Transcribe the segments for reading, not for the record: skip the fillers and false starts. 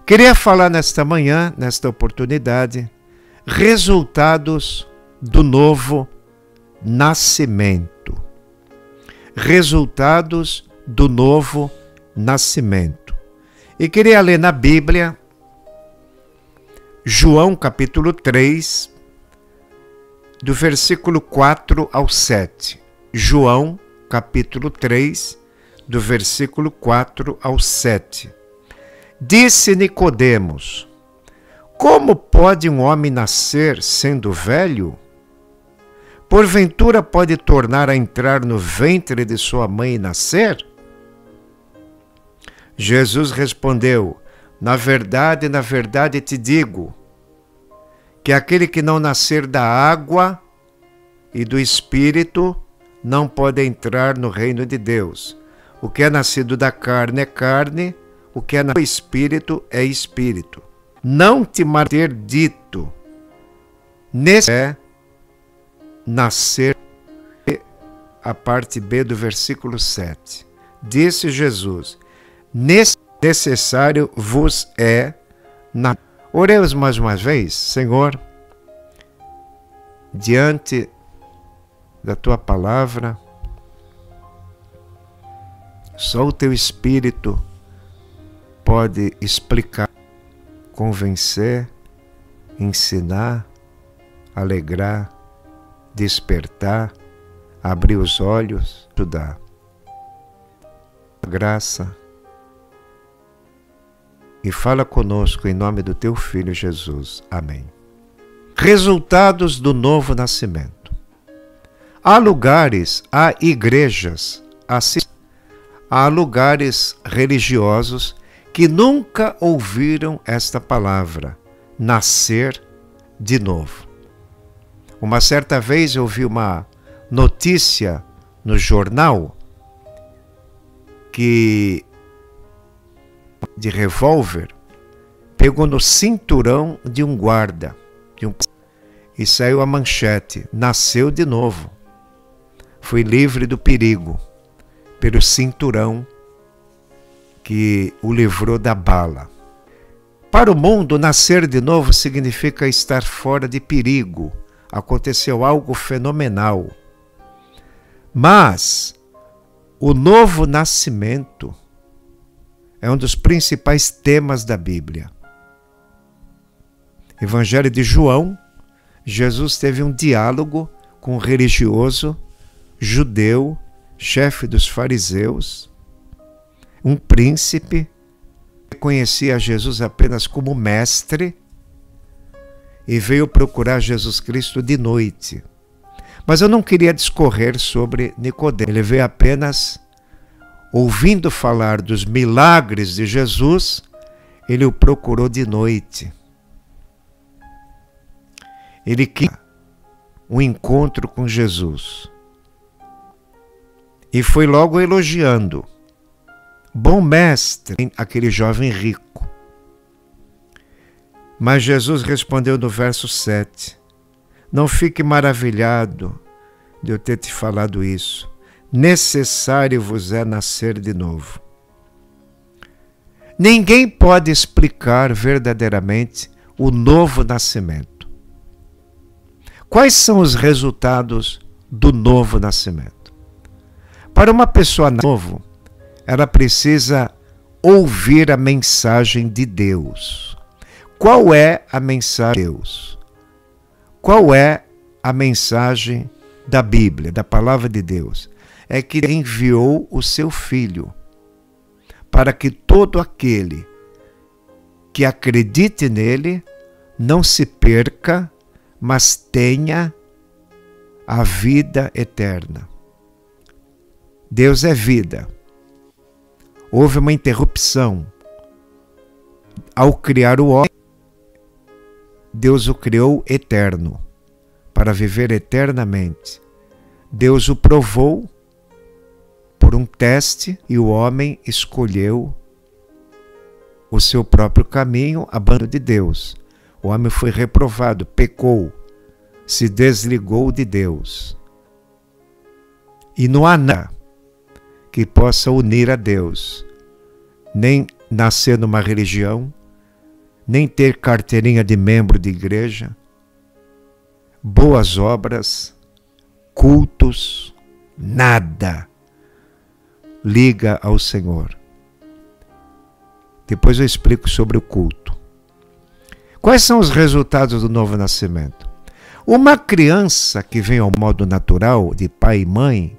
Queria falar nesta manhã, nesta oportunidade, resultados do novo nascimento. Resultados do novo nascimento. E queria ler na Bíblia, João capítulo 3, do versículo 4 ao 7. João capítulo 3, do versículo 4 ao 7. Disse Nicodemos: como pode um homem nascer sendo velho? Porventura pode tornar a entrar no ventre de sua mãe e nascer? Jesus respondeu: na verdade te digo, que aquele que não nascer da água e do Espírito não pode entrar no reino de Deus. O que é nascido da carne é carne, o que é nascido do Espírito é Espírito. Não te ter dito, nesse é nascer, a parte B do versículo 7. Disse Jesus: necessário vos é na... Oremos mais uma vez. Senhor, diante da Tua palavra, só o Teu Espírito pode explicar, convencer, ensinar, alegrar, despertar, abrir os olhos, ajudar. Graça. E fala conosco em nome do Teu Filho Jesus. Amém. Resultados do novo nascimento. Há lugares, há igrejas, há lugares religiosos que nunca ouviram esta palavra, nascer de novo. Uma certa vez eu vi uma notícia no jornal que de revólver pegou no cinturão de um guarda e saiu a manchete: nasceu de novo. Foi livre do perigo pelo cinturão que o livrou da bala. Para o mundo, nascer de novo significa estar fora de perigo. Aconteceu algo fenomenal. Mas o novo nascimento é um dos principais temas da Bíblia. Evangelho de João, Jesus teve um diálogo com um religioso judeu, chefe dos fariseus, um príncipe que conhecia Jesus apenas como mestre e veio procurar Jesus Cristo de noite. Mas eu não queria discorrer sobre Nicodemo. Ele veio apenas ouvindo falar dos milagres de Jesus, ele o procurou de noite. Ele queria um encontro com Jesus. E foi logo elogiando: bom mestre, aquele jovem rico. Mas Jesus respondeu no verso 7, não fique maravilhado de eu ter te falado isso. Necessário vos é nascer de novo. Ninguém pode explicar verdadeiramente o novo nascimento. Quais são os resultados do novo nascimento? Para uma pessoa nova, ela precisa ouvir a mensagem de Deus. Qual é a mensagem de Deus? Qual é a mensagem da Bíblia, da palavra de Deus? É que enviou o seu Filho para que todo aquele que acredite nele não se perca, mas tenha a vida eterna. Deus é vida. Houve uma interrupção. Ao criar o homem, Deus o criou eterno, para viver eternamente. Deus o provou por um teste e o homem escolheu o seu próprio caminho, abandono de Deus. O homem foi reprovado, pecou, se desligou de Deus. E não há nada que possa unir a Deus, nem nascer numa religião, nem ter carteirinha de membro de igreja, boas obras, cultos, nada liga ao Senhor. Depois eu explico sobre o culto. Quais são os resultados do novo nascimento? Uma criança que vem ao modo natural de pai e mãe,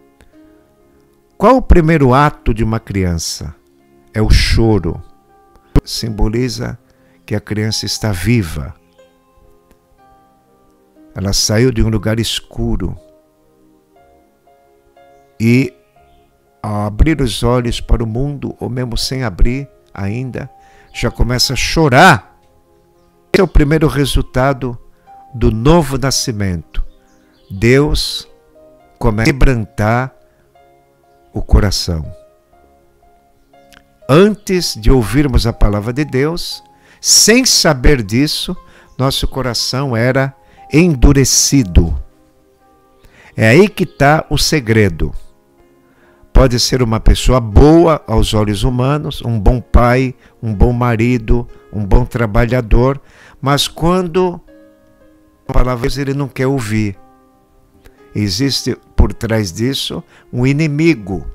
qual o primeiro ato de uma criança? É o choro. Simboliza que a criança está viva. Ela saiu de um lugar escuro e, ao abrir os olhos para o mundo, ou mesmo sem abrir ainda, já começa a chorar. Esse é o primeiro resultado do novo nascimento. Deus começa a quebrantar o coração. Antes de ouvirmos a palavra de Deus, sem saber disso, nosso coração era endurecido. É aí que está o segredo. Pode ser uma pessoa boa aos olhos humanos, um bom pai, um bom marido, um bom trabalhador, mas quando a palavra ele não quer ouvir. Existe por trás disso um inimigo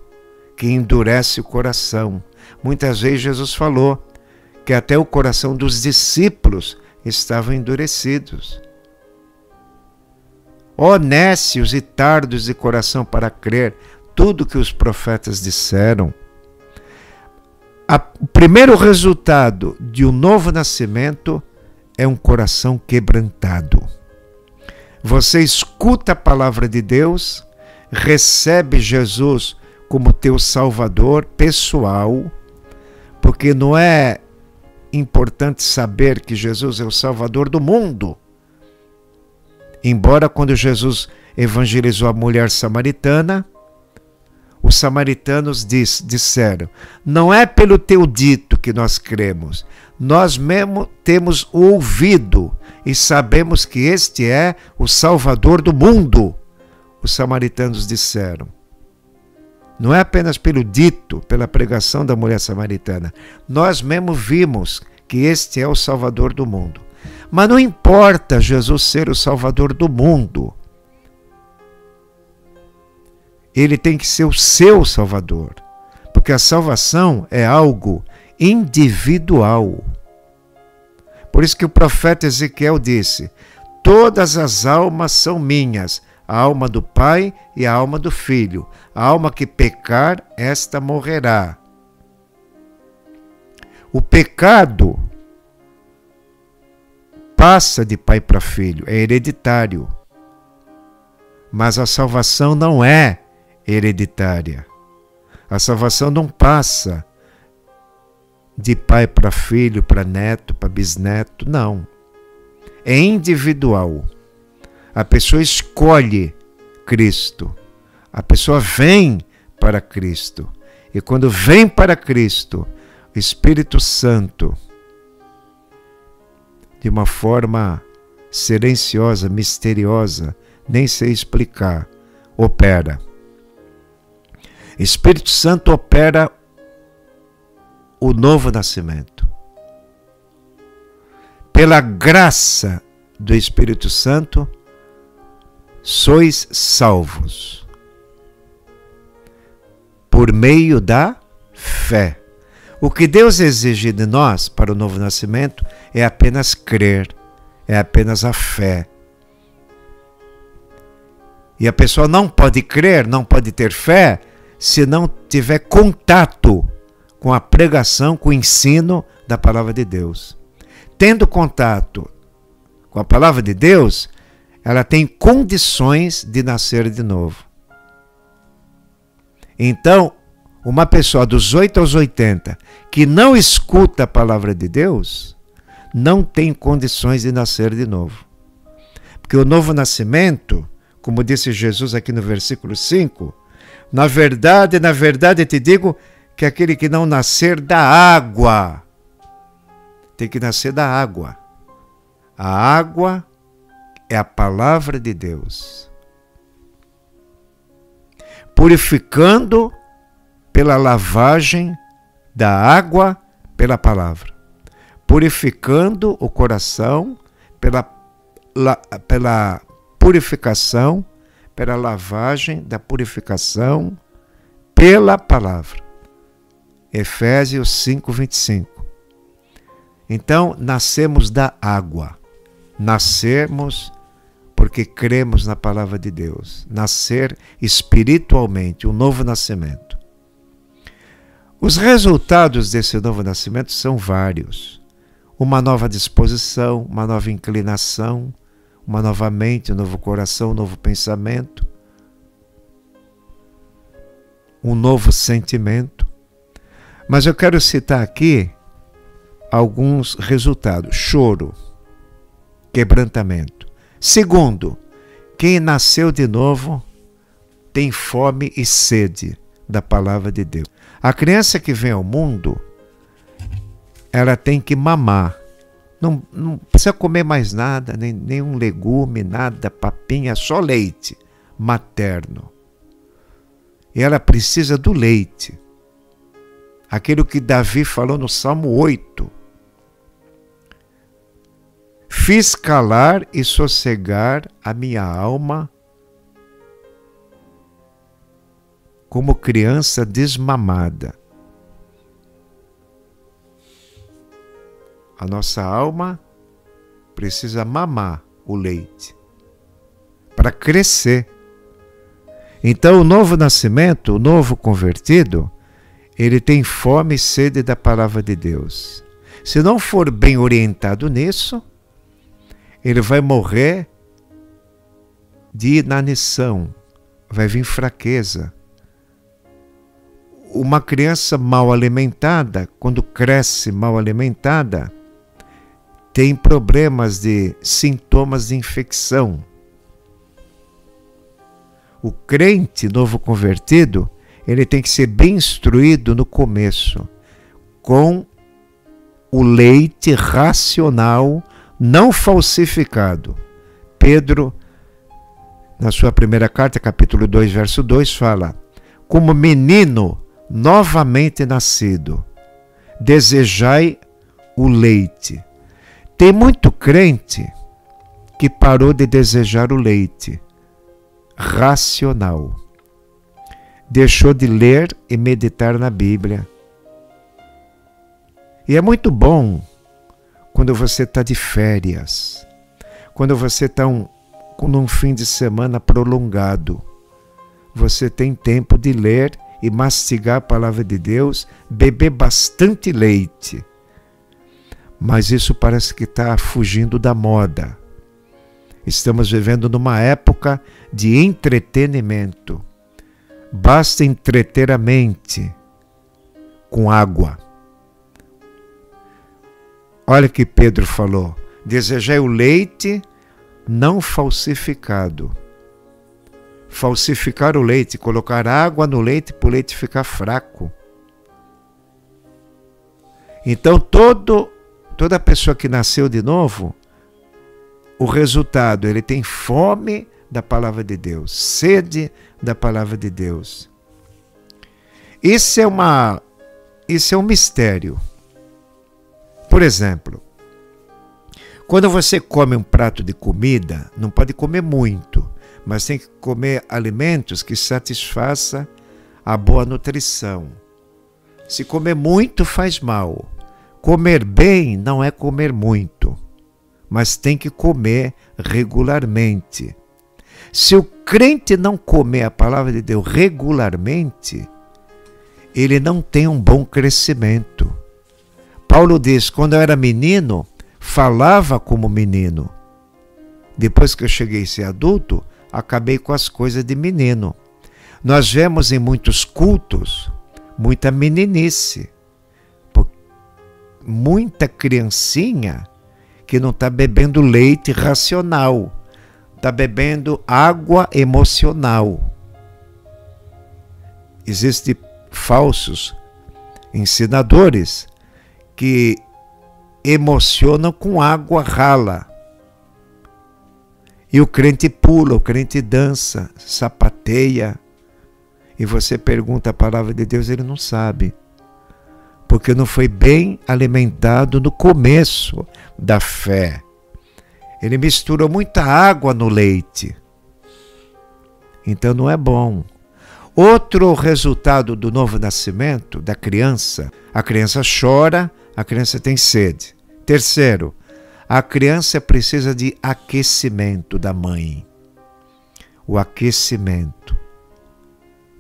que endurece o coração. Muitas vezes Jesus falou que até o coração dos discípulos estavam endurecidos. Ó nécios e tardos de coração para crer tudo que os profetas disseram. O primeiro resultado de um novo nascimento é um coração quebrantado. Você escuta a palavra de Deus, recebe Jesus como teu Salvador pessoal, porque não é importante saber que Jesus é o Salvador do mundo. Embora quando Jesus evangelizou a mulher samaritana, os samaritanos disseram, não é pelo teu dito que nós cremos, nós mesmo temos ouvido e sabemos que este é o Salvador do mundo. Os samaritanos disseram. Não é apenas pelo dito, pela pregação da mulher samaritana. Nós mesmo vimos que este é o Salvador do mundo. Mas não importa Jesus ser o Salvador do mundo. Ele tem que ser o seu Salvador. Porque a salvação é algo individual. Por isso que o profeta Ezequiel disse, todas as almas são minhas, a alma do Pai e a alma do Filho. A alma que pecar, esta morrerá. O pecado passa de pai para filho, é hereditário. Mas a salvação não é hereditária. A salvação não passa de pai para filho, para neto, para bisneto, não. É individual. A pessoa escolhe Cristo. A pessoa vem para Cristo. E quando vem para Cristo, o Espírito Santo, de uma forma silenciosa, misteriosa, nem sei explicar, opera. Espírito Santo opera o novo nascimento. Pela graça do Espírito Santo, sois salvos. Por meio da fé. O que Deus exige de nós para o novo nascimento é apenas crer, é apenas a fé. E a pessoa não pode crer, não pode ter fé, se não tiver contato com a pregação, com o ensino da palavra de Deus. Tendo contato com a palavra de Deus, ela tem condições de nascer de novo. Então, uma pessoa dos 8 aos 80 que não escuta a palavra de Deus, não tem condições de nascer de novo. Porque o novo nascimento, como disse Jesus aqui no versículo 5, na verdade te digo que aquele que não nascer da água, tem que nascer da água. A água é a palavra de Deus. Purificando pela lavagem da água pela palavra. purificando o coração pela purificação, pela lavagem da purificação pela palavra. Efésios 5:25. Então, nascemos da água. Nascemos porque cremos na palavra de Deus. Nascer espiritualmente, um novo nascimento. Os resultados desse novo nascimento são vários. Uma nova disposição, uma nova inclinação, uma nova mente, um novo coração, um novo pensamento, um novo sentimento. Mas eu quero citar aqui alguns resultados. Choro, quebrantamento. Segundo, quem nasceu de novo tem fome e sede da palavra de Deus. A criança que vem ao mundo, ela tem que mamar. Não precisa comer mais nada, nenhum legume, nada, papinha, só leite materno. E ela precisa do leite. Aquilo que Davi falou no Salmo 8. Fiz calar e sossegar a minha alma como criança desmamada. A nossa alma precisa mamar o leite para crescer. Então, o novo nascimento, o novo convertido, ele tem fome e sede da palavra de Deus. Se não for bem orientado nisso, ele vai morrer de inanição, vai vir fraqueza. Uma criança mal alimentada, quando cresce mal alimentada, tem problemas de sintomas de infecção. O crente novo convertido, ele tem que ser bem instruído no começo, com o leite racional, não falsificado. Pedro, na sua primeira carta, capítulo 2, verso 2, fala: como menino novamente nascido, desejai o leite. Tem muito crente que parou de desejar o leite racional. Deixou de ler e meditar na Bíblia. E é muito bom quando você está de férias, quando você está num fim de semana prolongado. Você tem tempo de ler e mastigar a palavra de Deus, beber bastante leite. Mas isso parece que está fugindo da moda. Estamos vivendo numa época de entretenimento. Basta entreter a mente com água. Olha que Pedro falou: desejai o leite não falsificado. Falsificar o leite, colocar água no leite para o leite ficar fraco. Então toda pessoa que nasceu de novo, o resultado, ele tem fome da palavra de Deus, sede da palavra de Deus. Isso é um mistério. Por exemplo, quando você come um prato de comida, não pode comer muito, mas tem que comer alimentos que satisfaçam a boa nutrição. Se comer muito faz mal. Comer bem não é comer muito, mas tem que comer regularmente. Se o crente não comer a palavra de Deus regularmente, ele não tem um bom crescimento. Paulo diz: quando eu era menino, falava como menino. Depois que eu cheguei a ser adulto, acabei com as coisas de menino. Nós vemos em muitos cultos muita meninice, muita criancinha que não está bebendo leite racional, está bebendo água emocional. Existem falsos ensinadores que emocionam com água rala. E o crente pula, o crente dança, sapateia. E você pergunta a palavra de Deus, ele não sabe. porque não foi bem alimentado no começo da fé. Ele misturou muita água no leite. Então não é bom. Outro resultado do novo nascimento da criança, a criança chora, a criança tem sede. Terceiro, a criança precisa de aquecimento da mãe. O aquecimento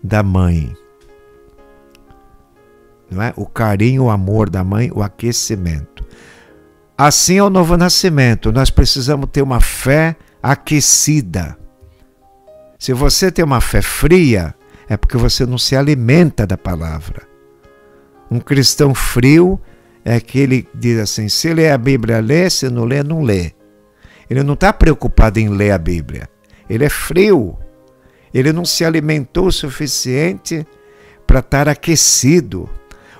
da mãe. Não é? O carinho, o amor da mãe, o aquecimento. Assim é o novo nascimento. Nós precisamos ter uma fé aquecida. Se você tem uma fé fria, é porque você não se alimenta da palavra. Um cristão frio é aquele que diz assim, se lê a Bíblia, lê, se não lê, não lê. Ele não está preocupado em ler a Bíblia. Ele é frio. Ele não se alimentou o suficiente para estar aquecido.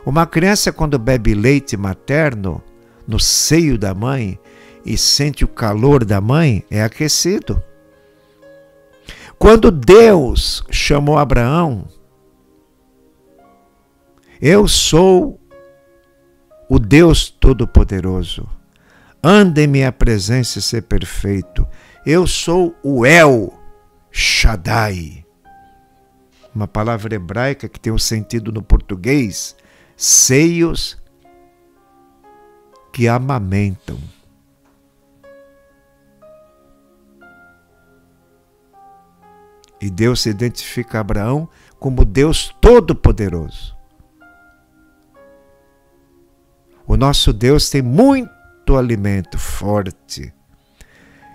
Uma criança, quando bebe leite materno no seio da mãe e sente o calor da mãe, é aquecido. Quando Deus chamou Abraão, eu sou o Deus Todo-Poderoso. Anda em minha presença e ser perfeito. Eu sou o El Shaddai. Uma palavra hebraica que tem um sentido no português, seios que amamentam. E Deus se identifica a Abraão como Deus Todo-Poderoso. O nosso Deus tem muito alimento forte.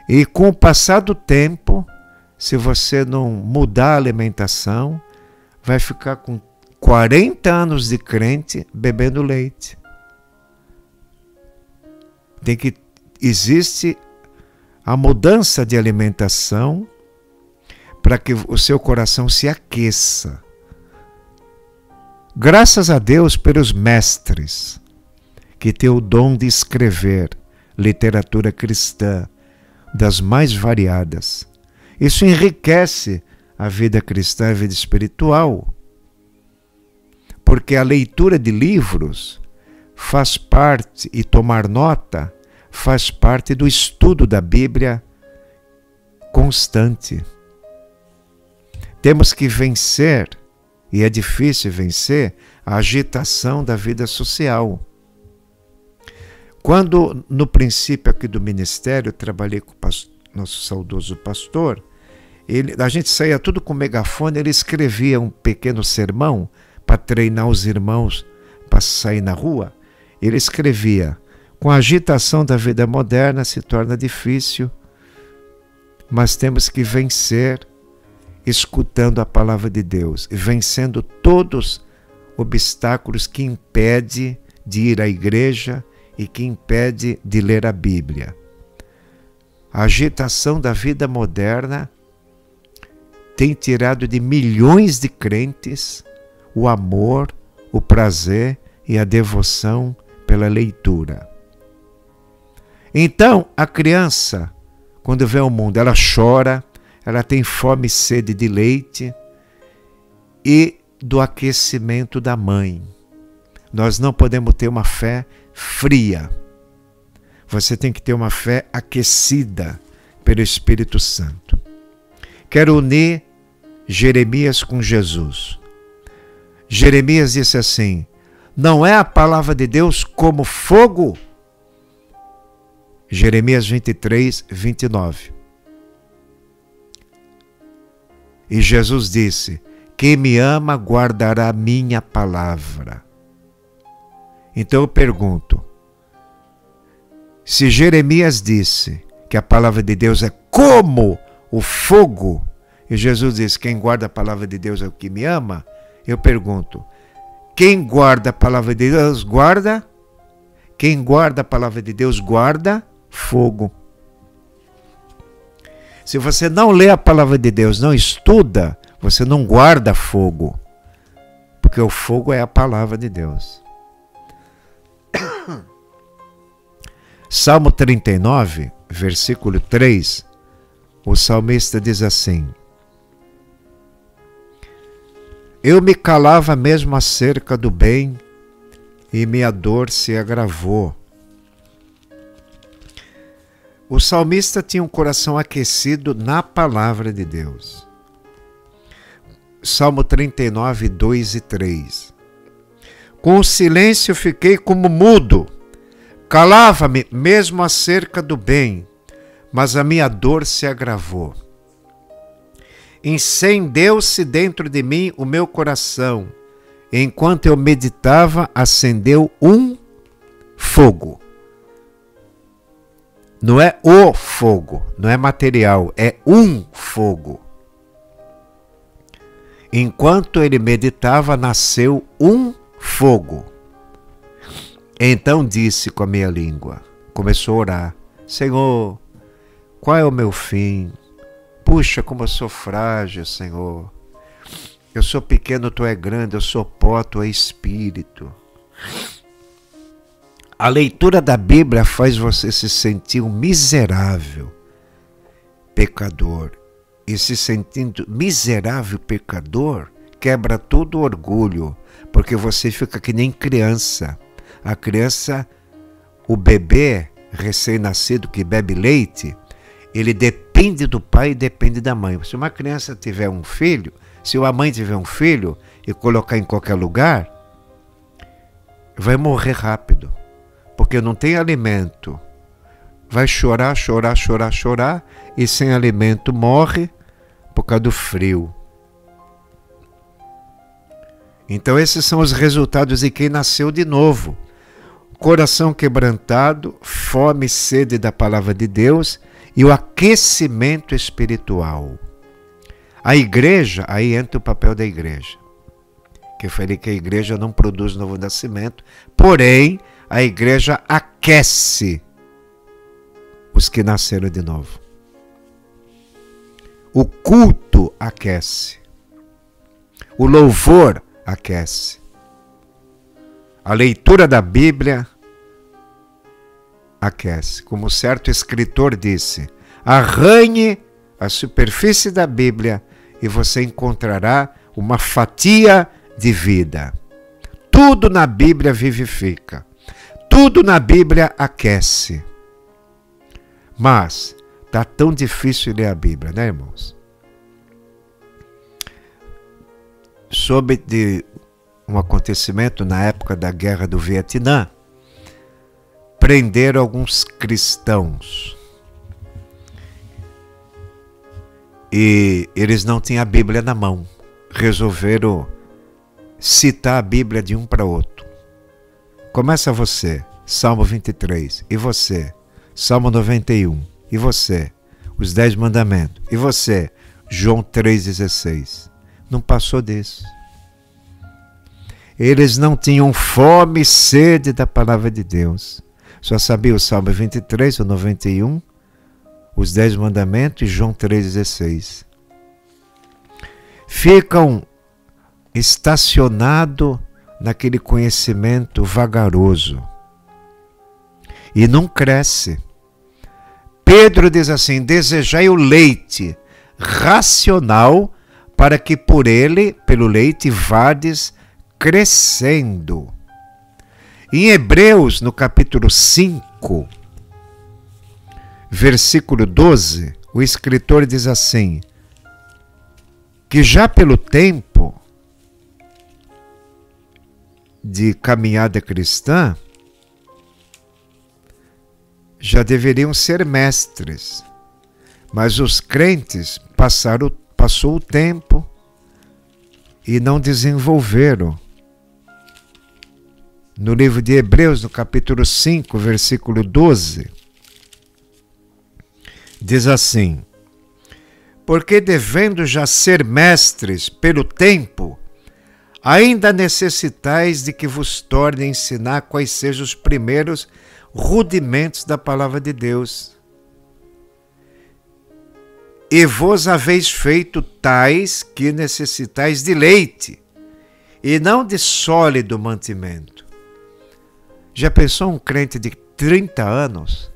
E com o passar do tempo, se você não mudar a alimentação, vai ficar com 40 anos de crente bebendo leite. Existe a mudança de alimentação para que o seu coração se aqueça. Graças a Deus pelos mestres que têm o dom de escrever literatura cristã das mais variadas. Isso enriquece a vida cristã, a vida espiritual, porque a leitura de livros faz parte, e tomar nota, faz parte do estudo da Bíblia constante. Temos que vencer, e é difícil vencer, a agitação da vida social. Quando, no princípio aqui do ministério, eu trabalhei com o nosso saudoso pastor, a gente saía tudo com megafone, ele escrevia um pequeno sermão para treinar os irmãos para sair na rua. Ele escrevia, com a agitação da vida moderna se torna difícil, mas temos que vencer escutando a palavra de Deus, e vencendo todos os obstáculos que impedem de ir à igreja e que impedem de ler a Bíblia. A agitação da vida moderna tem tirado de milhões de crentes o amor, o prazer e a devoção pela leitura. Então, a criança, quando vê o mundo, ela chora, ela tem fome e sede de leite e do aquecimento da mãe. Nós não podemos ter uma fé fria. Você tem que ter uma fé aquecida pelo Espírito Santo. Quero unir Jeremias com Jesus. Jeremias disse assim, não é a palavra de Deus como fogo? Jeremias 23, 29. E Jesus disse, quem me ama guardará minha palavra. Então eu pergunto, se Jeremias disse que a palavra de Deus é como o fogo, e Jesus diz, quem guarda a palavra de Deus é o que me ama, eu pergunto, quem guarda a palavra de Deus guarda? Quem guarda a palavra de Deus guarda fogo. Se você não lê a palavra de Deus, não estuda, você não guarda fogo, porque o fogo é a palavra de Deus. Salmo 39, versículo 3, o salmista diz assim, eu me calava mesmo acerca do bem e minha dor se agravou. O salmista tinha um coração aquecido na palavra de Deus. Salmo 39, 2 e 3. Com o silêncio fiquei como mudo, calava-me mesmo acerca do bem, mas a minha dor se agravou. Incendeu-se dentro de mim o meu coração, enquanto eu meditava, acendeu um fogo. Não é o fogo, não é material, é um fogo. Enquanto ele meditava, nasceu um fogo. Então disse com a minha língua, começou a orar: Senhor, qual é o meu fim? Puxa, como eu sou frágil, Senhor. Eu sou pequeno, Tu é grande, eu sou pó, Tu é espírito. A leitura da Bíblia faz você se sentir um miserável pecador. E se sentindo miserável pecador, quebra todo o orgulho, porque você fica que nem criança. A criança, o bebê recém-nascido que bebe leite, ele depende do pai e depende da mãe. Se uma criança tiver um filho, se uma mãe tiver um filho e colocar em qualquer lugar, vai morrer rápido. Porque não tem alimento, vai chorar, chorar, chorar, chorar, e sem alimento morre por causa do frio. Então esses são os resultados de quem nasceu de novo. Coração quebrantado, fome e sede da palavra de Deus e o aquecimento espiritual. A igreja, aí entra o papel da igreja. Que eu falei que a igreja não produz novo nascimento, porém a igreja aquece os que nasceram de novo. O culto aquece. O louvor aquece. A leitura da Bíblia aquece. Como certo escritor disse, arranhe a superfície da Bíblia e você encontrará uma fatia de vida. Tudo na Bíblia vivifica. Tudo na Bíblia aquece. Mas está tão difícil ler a Bíblia, né, irmãos? Soube de um acontecimento na época da Guerra do Vietnã. Prenderam alguns cristãos. E eles não tinham a Bíblia na mão. Resolveram citar a Bíblia de um para outro. Começa você, Salmo 23. E você, Salmo 91. E você, os 10 mandamentos. E você, João 3,16. Não passou disso. Eles não tinham fome e sede da palavra de Deus. Só sabia o Salmo 23, o 91, os 10 mandamentos e João 3,16. Ficam estacionados naquele conhecimento vagaroso. E não cresce. Pedro diz assim, desejai o leite racional para que por ele, pelo leite, vades crescendo. Em Hebreus, no capítulo 5, versículo 12, o escritor diz assim, que já pelo tempo de caminhada cristã, já deveriam ser mestres, mas os crentes passou o tempo e não desenvolveram. No livro de Hebreus, no capítulo 5, versículo 12, diz assim, porque devendo já ser mestres pelo tempo, ainda necessitais de que vos torne a ensinar quais sejam os primeiros rudimentos da palavra de Deus. E vos haveis feito tais que necessitais de leite, e não de sólido mantimento. Já pensou um crente de 30 anos?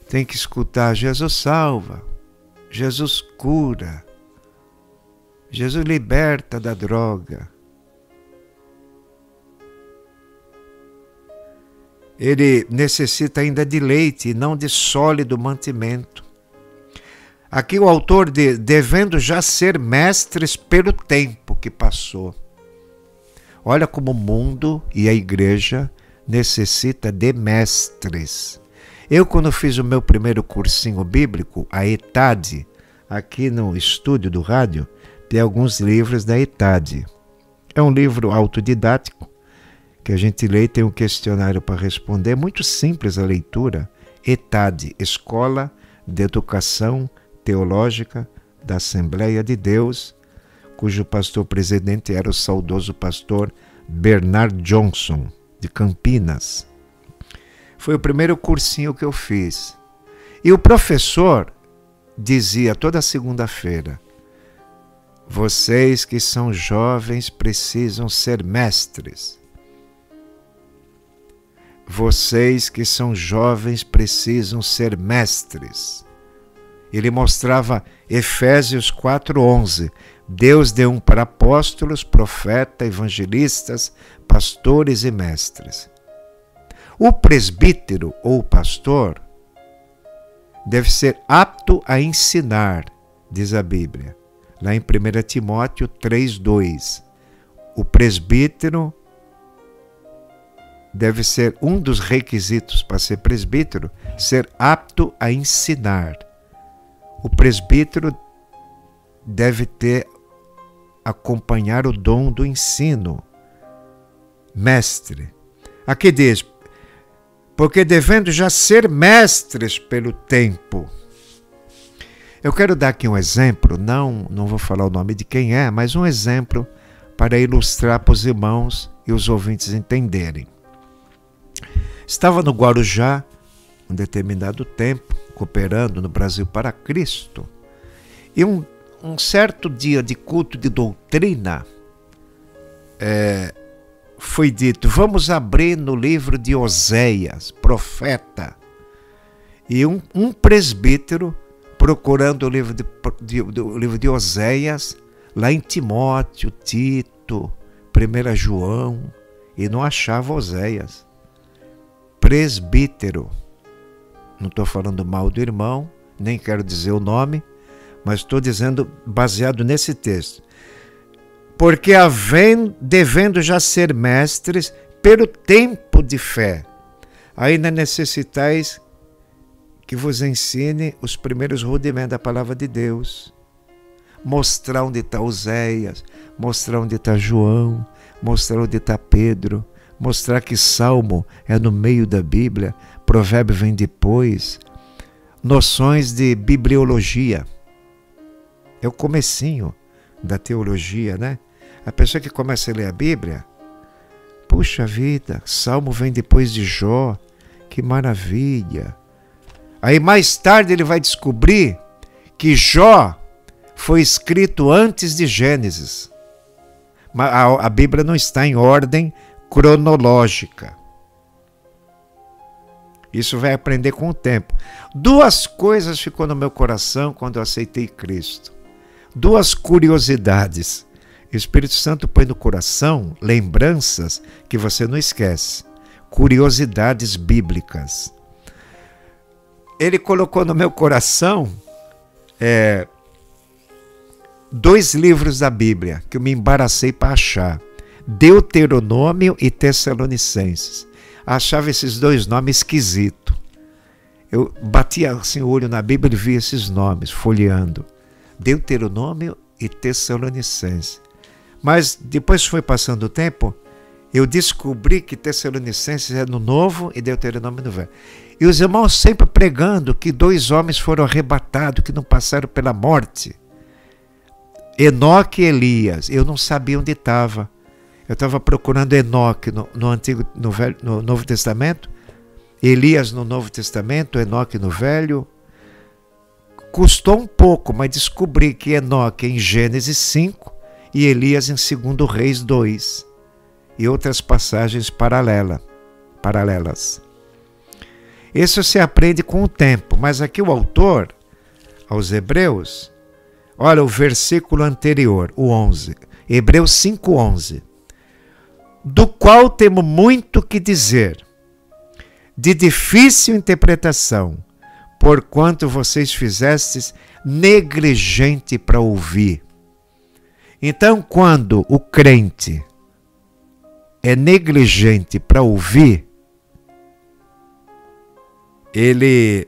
Tem que escutar Jesus salva, Jesus cura, Jesus liberta da droga. ele necessita ainda de leite e não de sólido mantimento. Aqui o autor diz, devendo já ser mestres pelo tempo que passou. Olha como o mundo e a igreja necessita de mestres. Eu, quando fiz o meu primeiro cursinho bíblico, a ETAD, aqui no estúdio do rádio, tem alguns livros da ETAD. É um livro autodidático, que a gente lê e tem um questionário para responder. É muito simples a leitura. ETAD, Escola de Educação Teológica da Assembleia de Deus, cujo pastor presidente era o saudoso pastor Bernard Johnson, de Campinas. Foi o primeiro cursinho que eu fiz. E o professor dizia toda segunda-feira: vocês que são jovens precisam ser mestres. Vocês que são jovens precisam ser mestres. Ele mostrava Efésios 4:11. Deus deu um para apóstolos, profetas, evangelistas, pastores e mestres. O presbítero ou pastor deve ser apto a ensinar, diz a Bíblia, lá em 1 Timóteo 3:2. O presbítero deve ser um dos requisitos para ser presbítero, ser apto a ensinar. O presbítero deve acompanhar o dom do ensino. Mestre. Aqui diz, porque devendo já ser mestres pelo tempo. Eu quero dar aqui um exemplo, não vou falar o nome de quem é, mas um exemplo para ilustrar para os irmãos e os ouvintes entenderem. Estava no Guarujá, um determinado tempo, cooperando no Brasil para Cristo, e um certo dia de culto de doutrina, foi dito, vamos abrir no livro de Oséias, profeta. E um presbítero, procurando o livro de Oséias, lá em Timóteo, Tito, 1 João, e não achava Oséias. Presbítero. Não estou falando mal do irmão, nem quero dizer o nome, mas estou dizendo baseado nesse texto. Porque devendo já ser mestres pelo tempo de fé, ainda necessitais que vos ensine os primeiros rudimentos da palavra de Deus. Mostrar onde está Oséias, mostrar onde está João, mostrar onde está Pedro, mostrar que Salmo é no meio da Bíblia, Provérbio vem depois. Noções de bibliologia. É o comecinho da teologia, né? A pessoa que começa a ler a Bíblia, puxa vida, Salmo vem depois de Jó, que maravilha. Aí mais tarde ele vai descobrir que Jó foi escrito antes de Gênesis. Mas a Bíblia não está em ordem cronológica. Isso vai aprender com o tempo. Duas coisas ficou no meu coração quando eu aceitei Cristo. Duas curiosidades. O Espírito Santo põe no coração lembranças que você não esquece. Curiosidades bíblicas. Ele colocou no meu coração 2 livros da Bíblia que eu me embaracei para achar. Deuteronômio e Tessalonicenses. Achava esses 2 nomes esquisitos. Eu batia assim o olho na Bíblia e via esses nomes, folheando. Deuteronômio e Tessalonicenses. Mas depois foi passando o tempo, eu descobri que Tessalonicenses é no Novo e Deuteronômio no Velho. E os irmãos sempre pregando que 2 homens foram arrebatados, que não passaram pela morte. Enoque e Elias. Eu não sabia onde estava. Eu estava procurando Enoque no Novo Testamento, Elias no Novo Testamento, Enoque no Velho. Custou um pouco, mas descobri que Enoque é em Gênesis 5 e Elias em 2 Reis 2 e outras passagens paralelas. Isso se aprende com o tempo, mas aqui o autor, aos Hebreus, olha o versículo anterior, o 11, Hebreus 5:11. Do qual temos muito que dizer, de difícil interpretação, porquanto vocês fizestes negligente para ouvir. Então, quando o crente é negligente para ouvir, ele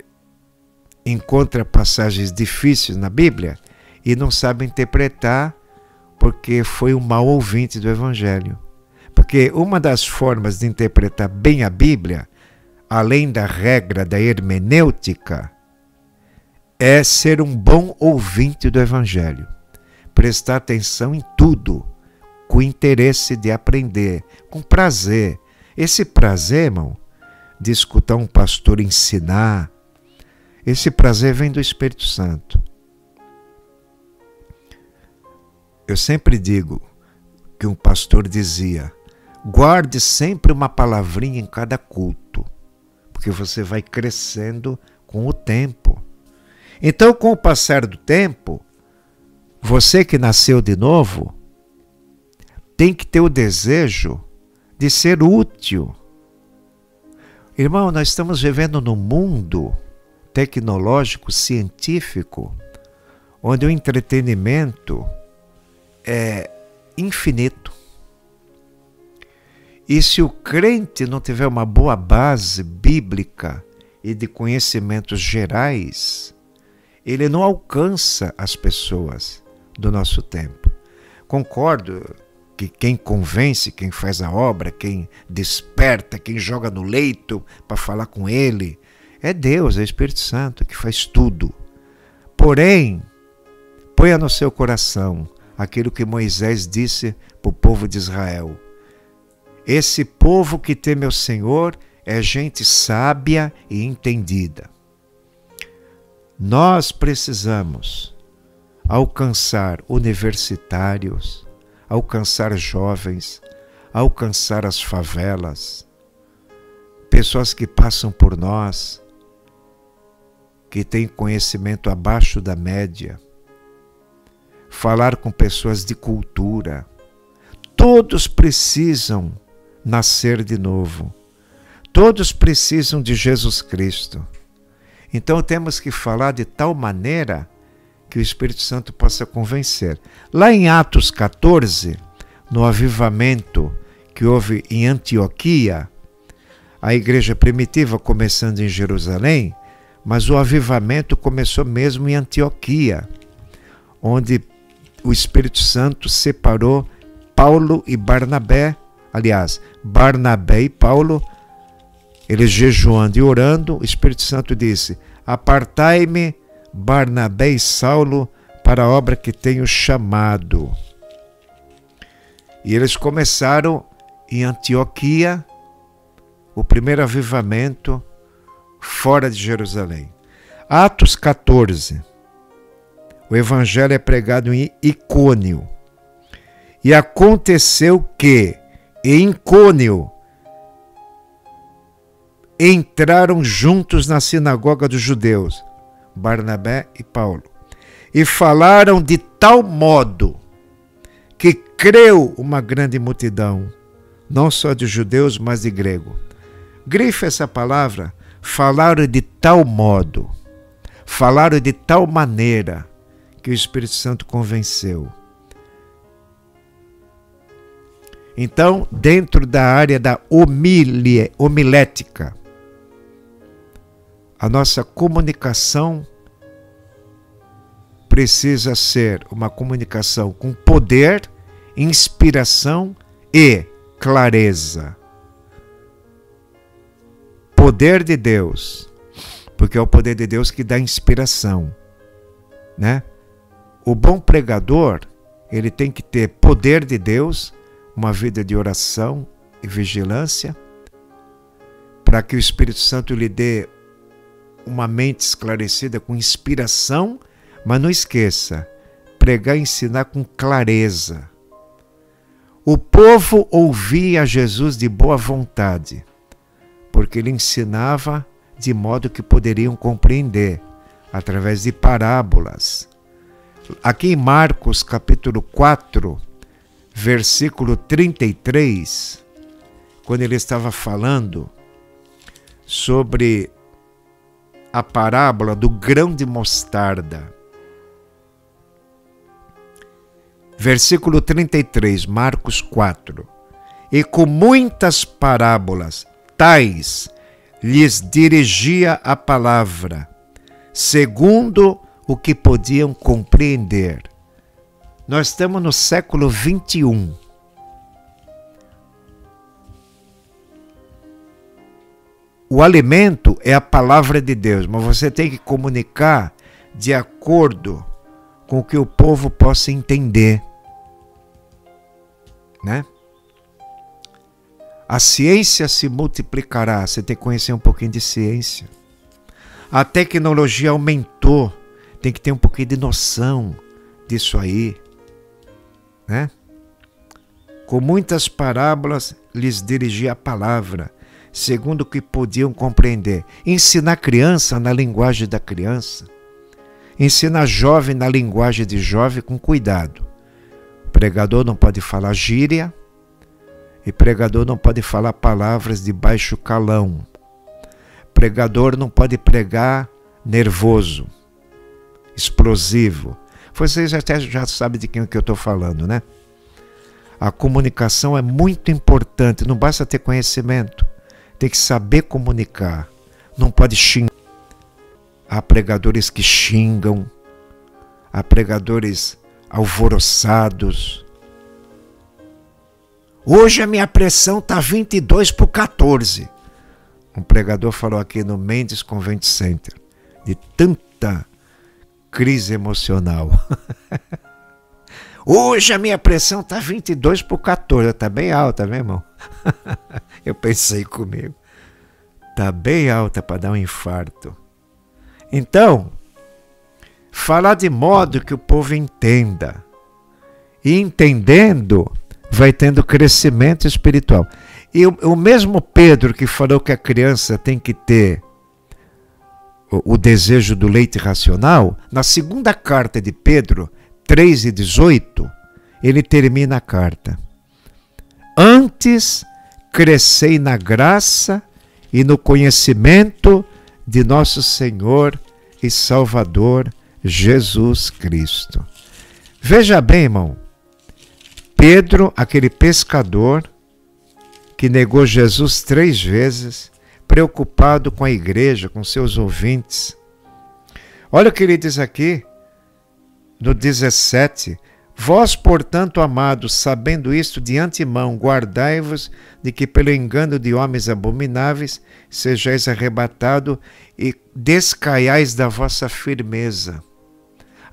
encontra passagens difíceis na Bíblia e não sabe interpretar porque foi um mau ouvinte do Evangelho. Porque uma das formas de interpretar bem a Bíblia, além da regra da hermenêutica, é ser um bom ouvinte do Evangelho. Prestar atenção em tudo, com interesse de aprender, com prazer. Esse prazer, irmão, de escutar um pastor ensinar, esse prazer vem do Espírito Santo. Eu sempre digo que um pastor dizia: guarde sempre uma palavrinha em cada culto, porque você vai crescendo com o tempo. Então, com o passar do tempo, você que nasceu de novo, tem que ter o desejo de ser útil. Irmão, nós estamos vivendo num mundo tecnológico, científico, onde o entretenimento é infinito. E se o crente não tiver uma boa base bíblica e de conhecimentos gerais, ele não alcança as pessoas do nosso tempo. Concordo que quem convence, quem faz a obra, quem desperta, quem joga no leito para falar com ele, é Deus, é o Espírito Santo que faz tudo. Porém, ponha no seu coração aquilo que Moisés disse para o povo de Israel: esse povo que teme ao Senhor é gente sábia e entendida. Nós precisamos alcançar universitários, alcançar jovens, alcançar as favelas, pessoas que passam por nós, que têm conhecimento abaixo da média, falar com pessoas de cultura. Todos precisam nascer de novo. Todos precisam de Jesus Cristo. Então temos que falar de tal maneira que o Espírito Santo possa convencer. Lá em Atos 14, no avivamento que houve em Antioquia, a igreja primitiva começando em Jerusalém, mas o avivamento começou mesmo em Antioquia, onde o Espírito Santo separou Paulo e Barnabé. Aliás, Barnabé e Paulo, eles jejuando e orando, o Espírito Santo disse: apartai-me Barnabé e Saulo para a obra que tenho chamado. E eles começaram em Antioquia, o primeiro avivamento fora de Jerusalém. Atos 14. O evangelho é pregado em Icônio. E aconteceu que, em Icônio, entraram juntos na sinagoga dos judeus, Barnabé e Paulo, e falaram de tal modo que creu uma grande multidão, não só de judeus, mas de grego. Grife essa palavra: falaram de tal modo, falaram de tal maneira que o Espírito Santo convenceu. Então, dentro da área da homilética, a nossa comunicação precisa ser uma comunicação com poder, inspiração e clareza. Poder de Deus, porque é o poder de Deus que dá inspiração, né? O bom pregador, ele tem que ter poder de Deus, uma vida de oração e vigilância, para que o Espírito Santo lhe dê uma mente esclarecida com inspiração, mas não esqueça, pregar e ensinar com clareza. O povo ouvia Jesus de boa vontade, porque ele ensinava de modo que poderiam compreender, através de parábolas. Aqui em Marcos capítulo 4, versículo 33, quando ele estava falando sobre a parábola do grão de mostarda. Versículo 33, Marcos 4. E com muitas parábolas tais lhes dirigia a palavra, segundo o que podiam compreender. Nós estamos no século 21. O alimento é a palavra de Deus, mas você tem que comunicar de acordo com o que o povo possa entender, né? A ciência se multiplicará, você tem que conhecer um pouquinho de ciência. A tecnologia aumentou, tem que ter um pouquinho de noção disso aí, né? Com muitas parábolas lhes dirigia a palavra, segundo o que podiam compreender. Ensina a criança na linguagem da criança. Ensina a jovem na linguagem de jovem com cuidado. O pregador não pode falar gíria, e pregador não pode falar palavras de baixo calão. Pregador não pode pregar nervoso, explosivo. Vocês até já sabem de quem que eu estou falando, né? A comunicação é muito importante, não basta ter conhecimento, tem que saber comunicar, não pode xingar. Há pregadores que xingam, há pregadores alvoroçados. Hoje a minha pressão está 22/14. Um pregador falou aqui no Mendes Convent Center, de tanta crise emocional. Hoje a minha pressão está 22/14. Está bem alta, meu irmão? Eu pensei comigo. Está bem alta para dar um infarto. Então, falar de modo que o povo entenda. E entendendo, vai tendo crescimento espiritual. E o mesmo Pedro que falou que a criança tem que ter o desejo do leite racional, na segunda carta de Pedro, 3:18, ele termina a carta. Antes crescei na graça e no conhecimento de nosso Senhor e Salvador Jesus Cristo. Veja bem, irmão, Pedro, aquele pescador que negou Jesus 3 vezes, preocupado com a igreja, com seus ouvintes. Olha o que ele diz aqui, no 17. Vós, portanto, amados, sabendo isto de antemão, guardai-vos de que pelo engano de homens abomináveis sejais arrebatados e descaiais da vossa firmeza.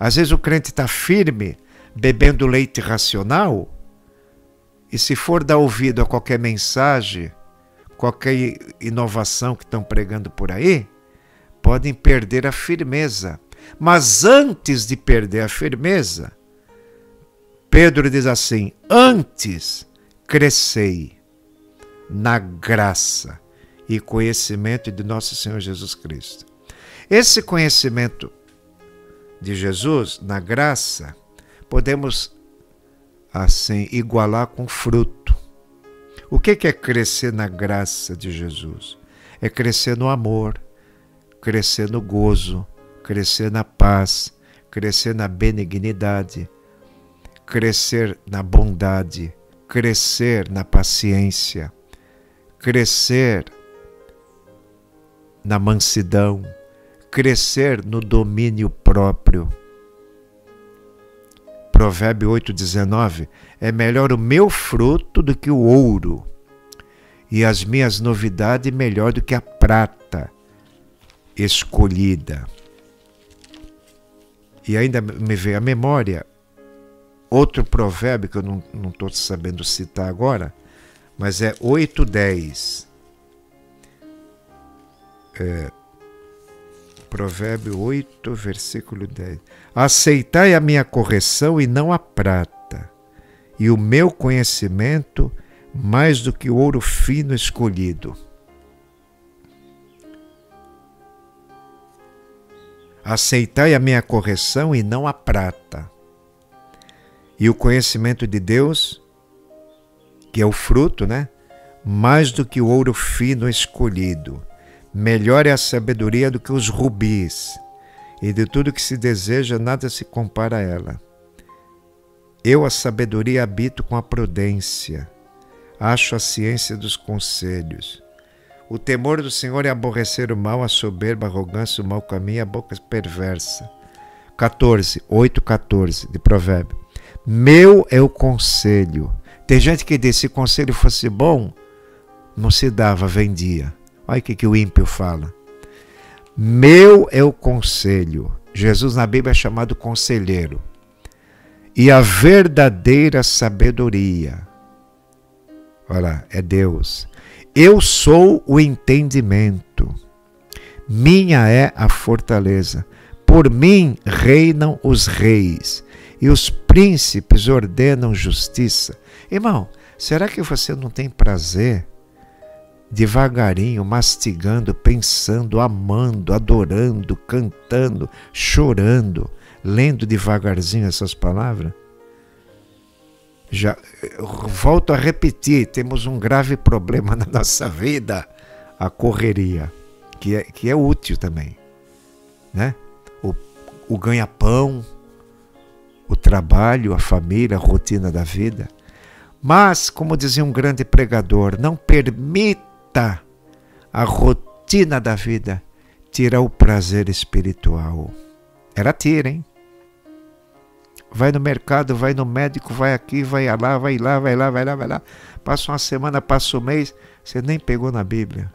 Às vezes o crente está firme, bebendo leite racional, e se for dar ouvido a qualquer mensagem, qualquer inovação que estão pregando por aí, podem perder a firmeza. Mas antes de perder a firmeza, Pedro diz assim, antes crescei na graça e conhecimento de nosso Senhor Jesus Cristo. Esse conhecimento de Jesus, na graça, podemos assim igualar com fruto. O que é crescer na graça de Jesus? É crescer no amor, crescer no gozo, crescer na paz, crescer na benignidade, crescer na bondade, crescer na paciência, crescer na mansidão, crescer no domínio próprio. Provérbio 8:19, é melhor o meu fruto do que o ouro, e as minhas novidades melhor do que a prata escolhida. E ainda me veio à memória outro provérbio que eu não estou sabendo citar agora, mas é 8:10. Provérbio 8, versículo 10. Aceitai a minha correção e não a prata, e o meu conhecimento mais do que o ouro fino escolhido. Aceitai a minha correção e não a prata, e o conhecimento de Deus, que é o fruto, né? Mais do que o ouro fino escolhido. Melhor é a sabedoria do que os rubis, e de tudo que se deseja, nada se compara a ela. Eu, a sabedoria, habito com a prudência, acho a ciência dos conselhos. O temor do Senhor é aborrecer o mal, a soberba, a arrogância, o mau caminho, a boca perversa. 8:14 de Provérbio. Meu é o conselho. Tem gente que diz, se o conselho fosse bom, não se dava, vendia. Olha o que o ímpio fala. Meu é o conselho. Jesus na Bíblia é chamado conselheiro. E a verdadeira sabedoria. Olha lá, é Deus. Eu sou o entendimento. Minha é a fortaleza. Por mim reinam os reis. E os príncipes ordenam justiça. Irmão, será que você não tem prazer devagarinho, mastigando, pensando, amando, adorando, cantando, chorando, lendo devagarzinho essas palavras? Já volto a repetir, temos um grave problema na nossa vida, a correria, que é útil também, né? O ganha-pão, o trabalho, a família, a rotina da vida. Mas, como dizia um grande pregador, não permita a rotina da vida tirar o prazer espiritual. Ela tira, hein? Vai no mercado, vai no médico, vai aqui, vai lá, vai lá, vai lá, vai lá, vai lá. Passa uma semana, passa um mês, você nem pegou na Bíblia.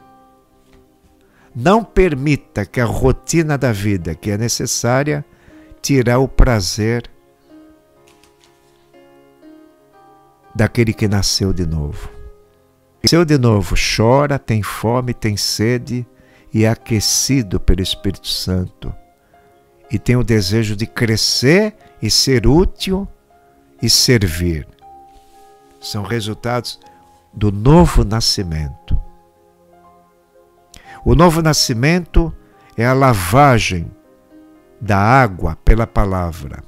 Não permita que a rotina da vida, que é necessária, tirar o prazer daquele que nasceu de novo. Nasceu de novo, chora, tem fome, tem sede e é aquecido pelo Espírito Santo. E tem o desejo de crescer e ser útil e servir. São resultados do novo nascimento. O novo nascimento é a lavagem da água pela palavra.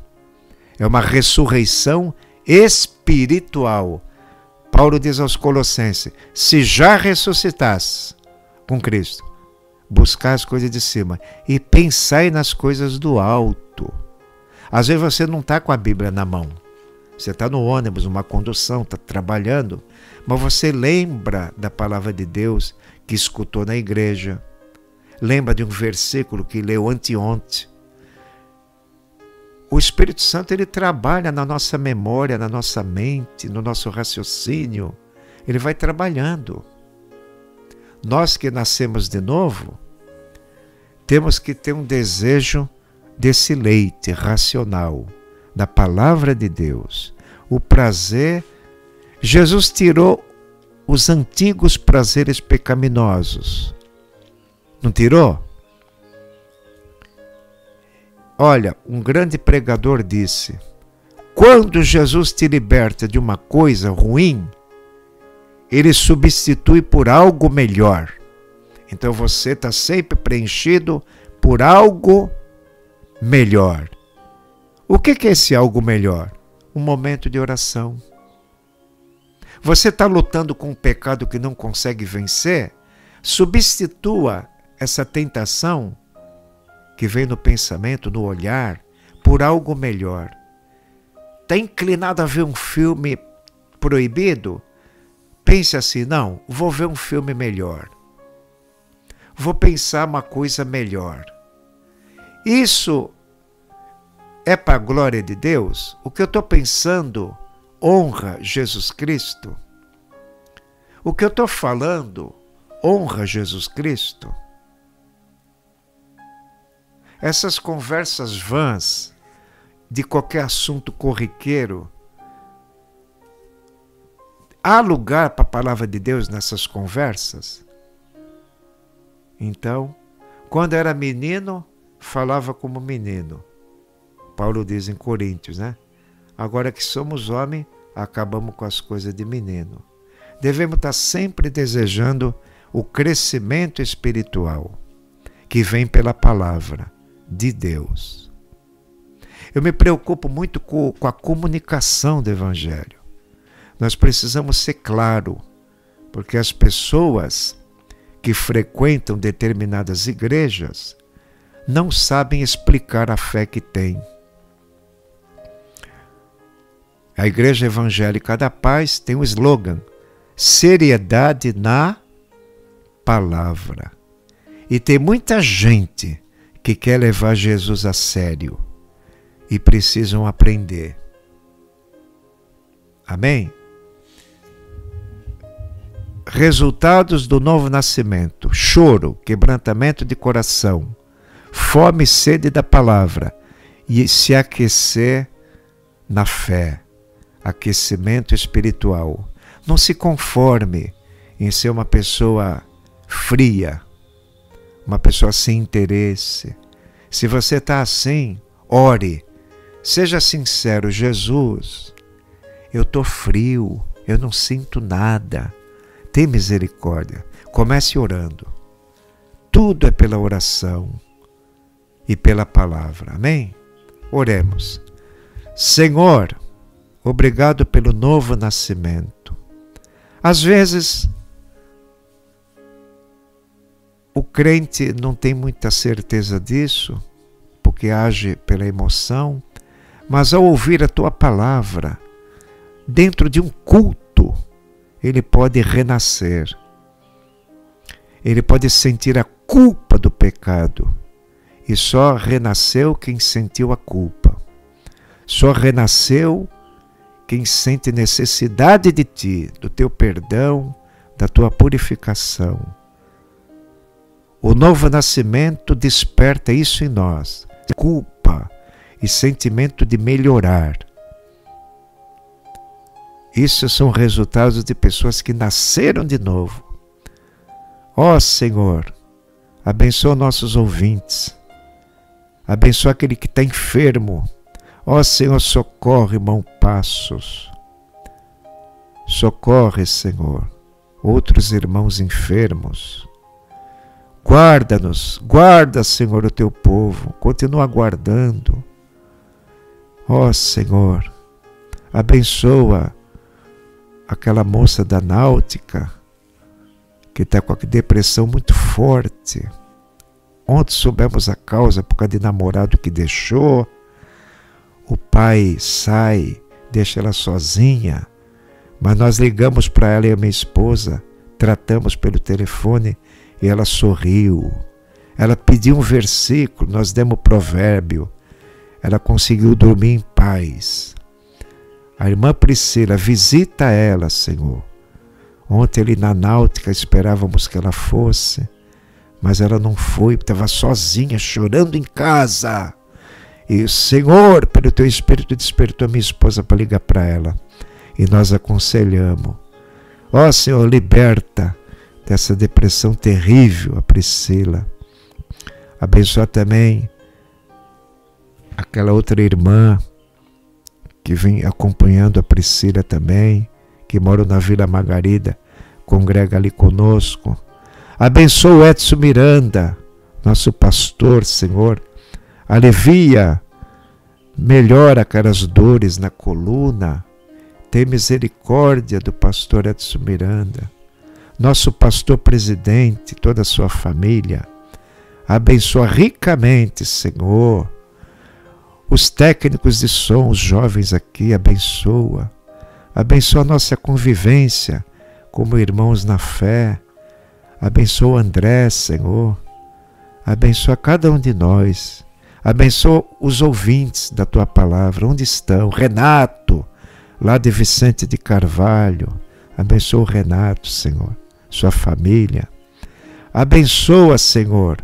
É uma ressurreição espiritual. Paulo diz aos Colossenses, se já ressuscitasse com Cristo, buscar as coisas de cima e pensai nas coisas do alto. Às vezes você não está com a Bíblia na mão. Você está no ônibus, numa condução, está trabalhando, mas você lembra da palavra de Deus que escutou na igreja. Lembra de um versículo que leu anteontem. O Espírito Santo, ele trabalha na nossa memória, na nossa mente, no nosso raciocínio. Ele vai trabalhando. Nós que nascemos de novo, temos que ter um desejo desse leite racional, da palavra de Deus. O prazer, Jesus tirou os antigos prazeres pecaminosos. Não tirou? Olha, um grande pregador disse, quando Jesus te liberta de uma coisa ruim, ele substitui por algo melhor. Então você está sempre preenchido por algo melhor. O que é esse algo melhor? Um momento de oração. Você está lutando com um pecado que não consegue vencer? Substitua essa tentação que vem no pensamento, no olhar, por algo melhor. Está inclinado a ver um filme proibido? Pense assim, não, vou ver um filme melhor. Vou pensar uma coisa melhor. Isso é para a glória de Deus? O que eu estou pensando honra Jesus Cristo? O que eu estou falando honra Jesus Cristo? Essas conversas vãs de qualquer assunto corriqueiro, há lugar para a palavra de Deus nessas conversas? Então, quando era menino, falava como menino. Paulo diz em Coríntios, né? Agora que somos homens, acabamos com as coisas de menino. Devemos estar sempre desejando o crescimento espiritual que vem pela palavra de Deus. Eu me preocupo muito com a comunicação do Evangelho. Nós precisamos ser claros, porque as pessoas que frequentam determinadas igrejas não sabem explicar a fé que têm. A Igreja Evangélica da Paz tem um slogan: seriedade na palavra. E tem muita gente que quer levar Jesus a sério e precisam aprender. Amém? Resultados do novo nascimento: choro, quebrantamento de coração, fome e sede da palavra e se aquecer na fé, aquecimento espiritual. Não se conforme em ser uma pessoa fria, uma pessoa sem interesse. Se você está assim, ore, seja sincero: Jesus, eu estou frio, eu não sinto nada. Tem misericórdia. Comece orando. Tudo é pela oração e pela palavra. Amém? Oremos. Senhor, obrigado pelo novo nascimento. Às vezes, o crente não tem muita certeza disso, porque age pela emoção, mas ao ouvir a tua palavra, dentro de um culto, ele pode renascer. Ele pode sentir a culpa do pecado. E só renasceu quem sentiu a culpa. Só renasceu quem sente necessidade de ti, do teu perdão, da tua purificação. O novo nascimento desperta isso em nós: culpa e sentimento de melhorar. Isso são resultados de pessoas que nasceram de novo. Ó Senhor, abençoa nossos ouvintes. Abençoa aquele que está enfermo. Ó Senhor, socorre, irmão Passos. Socorre, Senhor, outros irmãos enfermos. Guarda-nos, guarda, Senhor, o teu povo. Continua guardando. Ó Senhor, abençoa aquela moça da náutica que está com a depressão muito forte. Ontem soubemos a causa por causa de namorado que deixou. O pai sai, deixa ela sozinha, mas nós ligamos para ela e a minha esposa, tratamos pelo telefone e ela sorriu. Ela pediu um versículo, nós demos provérbio. Ela conseguiu dormir em paz. A irmã Priscila, visita ela, Senhor. Ontem ali na náutica esperávamos que ela fosse, mas ela não foi, estava sozinha, chorando em casa. E o Senhor, pelo teu Espírito, despertou a minha esposa para ligar para ela. E nós aconselhamos. Ó Senhor, liberta dessa depressão terrível a Priscila. Abençoa também aquela outra irmã que vem acompanhando a Priscila também, que mora na Vila Margarida, congrega ali conosco. Abençoa o Edson Miranda, nosso pastor, Senhor. Alivia, melhora aquelas dores na coluna. Tem misericórdia do pastor Edson Miranda. Nosso pastor presidente, toda a sua família. Abençoa ricamente, Senhor. Os técnicos de som, os jovens aqui, abençoa. Abençoa a nossa convivência como irmãos na fé. Abençoa o André, Senhor. Abençoa cada um de nós. Abençoa os ouvintes da tua palavra. Onde estão? Renato, lá de Vicente de Carvalho. Abençoa o Renato, Senhor. Sua família. Abençoa, Senhor,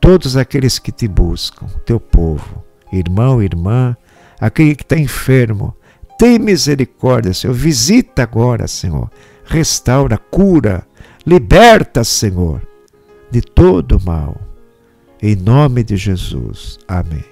todos aqueles que te buscam, teu povo. Irmão, irmã, aquele que está enfermo, tem misericórdia, Senhor. Visita agora, Senhor. Restaura, cura, liberta, Senhor, de todo o mal. Em nome de Jesus. Amém.